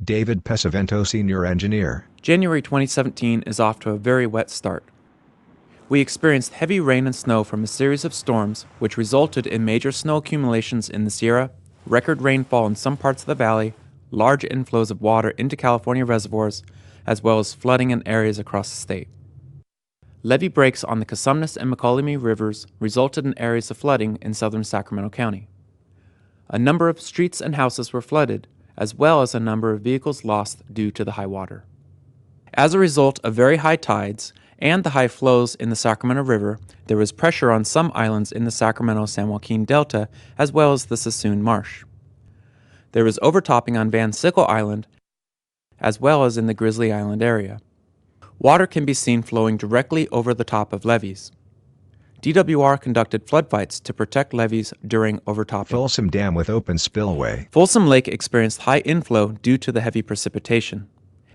David Pesavento, Senior Engineer. January 2017 is off to a very wet start. We experienced heavy rain and snow from a series of storms, which resulted in major snow accumulations in the Sierra, record rainfall in some parts of the valley, large inflows of water into California reservoirs, as well as flooding in areas across the state. Levee breaks on the Cosumnes and McCallamy rivers resulted in areas of flooding in southern Sacramento County. A number of streets and houses were flooded, as well as a number of vehicles lost due to the high water. As a result of very high tides and the high flows in the Sacramento River, there was pressure on some islands in the Sacramento-San Joaquin Delta, as well as the Sassoon Marsh. There was overtopping on Van Sickle Island, as well as in the Grizzly Island area. Water can be seen flowing directly over the top of levees. DWR conducted flood fights to protect levees during overtopping. Folsom Dam with open spillway. Folsom Lake experienced high inflow due to the heavy precipitation.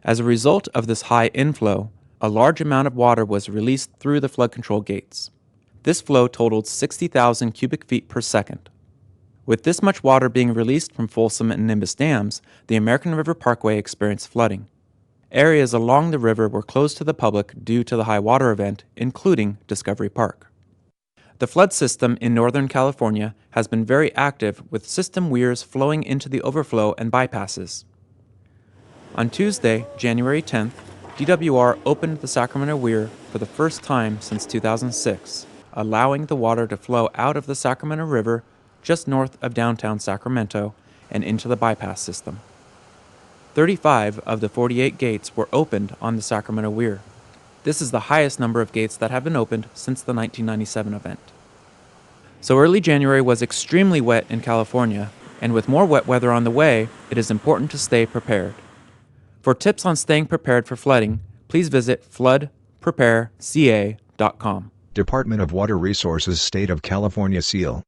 As a result of this high inflow, a large amount of water was released through the flood control gates. This flow totaled 60,000 cubic feet per second. With this much water being released from Folsom and Nimbus dams, the American River Parkway experienced flooding. Areas along the river were closed to the public due to the high water event, including Discovery Park. The flood system in Northern California has been very active, with system weirs flowing into the overflow and bypasses. On Tuesday, January 10th, DWR opened the Sacramento Weir for the first time since 2006, allowing the water to flow out of the Sacramento River just north of downtown Sacramento and into the bypass system. 35 of the 48 gates were opened on the Sacramento Weir. This is the highest number of gates that have been opened since the 1997 event. So early January was extremely wet in California, and with more wet weather on the way, it is important to stay prepared. For tips on staying prepared for flooding, please visit floodprepareca.com. Department of Water Resources, State of California seal.